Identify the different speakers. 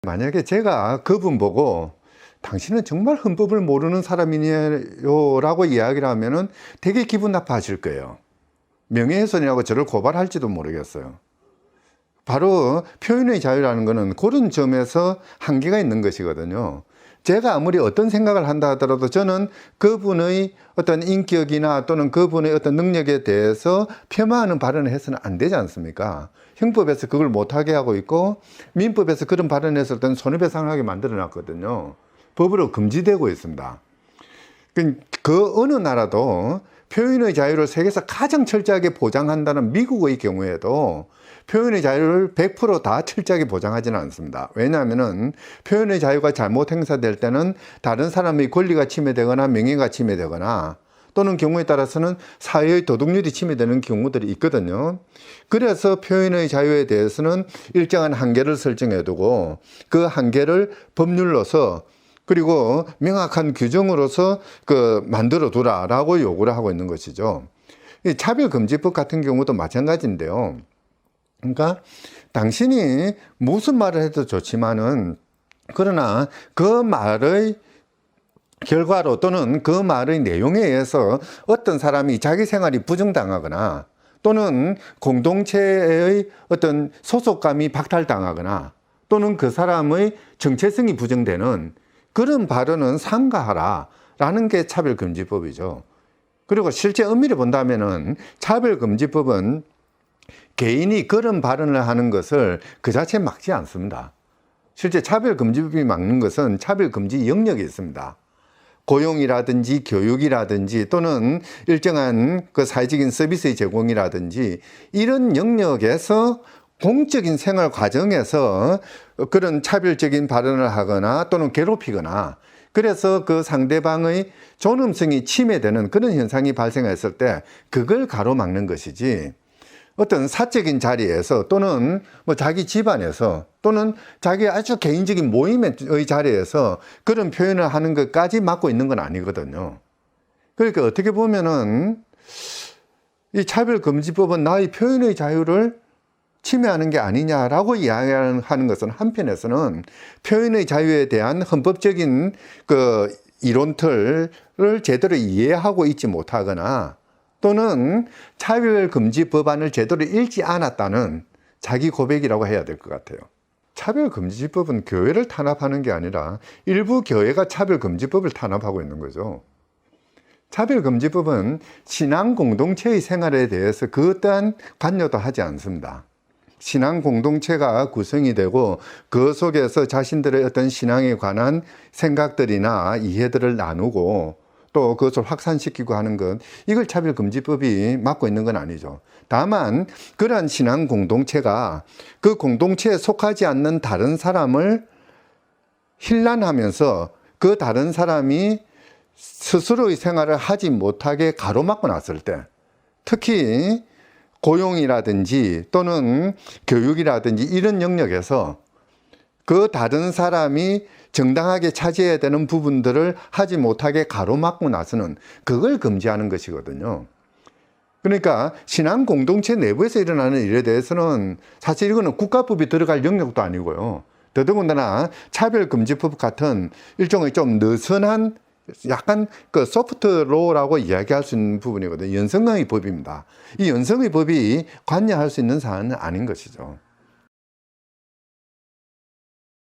Speaker 1: 만약에 제가 그분 보고 당신은 정말 헌법을 모르는 사람이네요 라고 이야기를 하면은 되게 기분 나빠하실 거예요. 명예훼손이라고 저를 고발할지도 모르겠어요. 바로 표현의 자유라는 것은 그런 점에서 한계가 있는 것이거든요. 제가 아무리 어떤 생각을 한다 하더라도 저는 그분의 어떤 인격이나 또는 그분의 어떤 능력에 대해서 폄하하는 발언을 해서는 안 되지 않습니까? 형법에서 그걸 못하게 하고 있고 민법에서 그런 발언을 했을 때는 손해배상을 하게 만들어 놨거든요. 법으로 금지되고 있습니다. 그 어느 나라도 표현의 자유를 세계에서 가장 철저하게 보장한다는 미국의 경우에도 표현의 자유를 100% 철저하게 보장하지는 않습니다. 왜냐하면 표현의 자유가 잘못 행사될 때는 다른 사람의 권리가 침해되거나 명예가 침해되거나 또는 경우에 따라서는 사회의 도덕률이 침해되는 경우들이 있거든요. 그래서 표현의 자유에 대해서는 일정한 한계를 설정해 두고 그 한계를 법률로서 그리고 명확한 규정으로서 만들어 두라라고 요구를 하고 있는 것이죠. 이 차별금지법 같은 경우도 마찬가지인데요. 그러니까 당신이 무슨 말을 해도 좋지만은 그러나 그 말의 결과로 또는 그 말의 내용에 의해서 어떤 사람이 자기 생활이 부정당하거나 또는 공동체의 어떤 소속감이 박탈당하거나 또는 그 사람의 정체성이 부정되는 그런 발언은 삼가하라라는 게 차별금지법이죠. 그리고 실제 엄밀히 본다면은 차별금지법은 개인이 그런 발언을 하는 것을 그 자체에 막지 않습니다. 실제 차별금지법이 막는 것은 차별금지 영역이 있습니다. 고용이라든지 교육이라든지 또는 일정한 그 사회적인 서비스의 제공이라든지 이런 영역에서 공적인 생활 과정에서 그런 차별적인 발언을 하거나 또는 괴롭히거나 그래서 그 상대방의 존엄성이 침해되는 그런 현상이 발생했을 때 그걸 가로막는 것이지 어떤 사적인 자리에서 또는 뭐 자기 집안에서 또는 자기 아주 개인적인 모임의 자리에서 그런 표현을 하는 것까지 막고 있는 건 아니거든요. 그러니까 어떻게 보면은 이 차별금지법은 나의 표현의 자유를 침해하는 게 아니냐라고 이야기하는 것은 한편에서는 표현의 자유에 대한 헌법적인 그 이론틀을 제대로 이해하고 있지 못하거나 또는 차별금지 법안을 제대로 읽지 않았다는 자기 고백이라고 해야 될 것 같아요. 차별금지법은 교회를 탄압하는 게 아니라 일부 교회가 차별금지법을 탄압하고 있는 거죠. 차별금지법은 신앙 공동체의 생활에 대해서 그 어떠한 관여도 하지 않습니다. 신앙 공동체가 구성이 되고 그 속에서 자신들의 어떤 신앙에 관한 생각들이나 이해들을 나누고 또 그것을 확산시키고 하는 것, 이걸 차별금지법이 막고 있는 건 아니죠. 다만 그러한 신앙 공동체가 그 공동체에 속하지 않는 다른 사람을 힐난하면서 그 다른 사람이 스스로의 생활을 하지 못하게 가로막고 났을 때, 특히 고용이라든지 또는 교육이라든지 이런 영역에서 그 다른 사람이 정당하게 차지해야 되는 부분들을 하지 못하게 가로막고 나서는 그걸 금지하는 것이거든요. 그러니까 신앙 공동체 내부에서 일어나는 일에 대해서는 사실 이거는 국가법이 들어갈 영역도 아니고요. 더더군다나 차별금지법 같은 일종의 좀 느슨한 약간 그 소프트로라고 이야기할 수 있는 부분이거든요. 연성의 법입니다. 이 연성의 법이 관여할 수 있는 사안은 아닌 것이죠.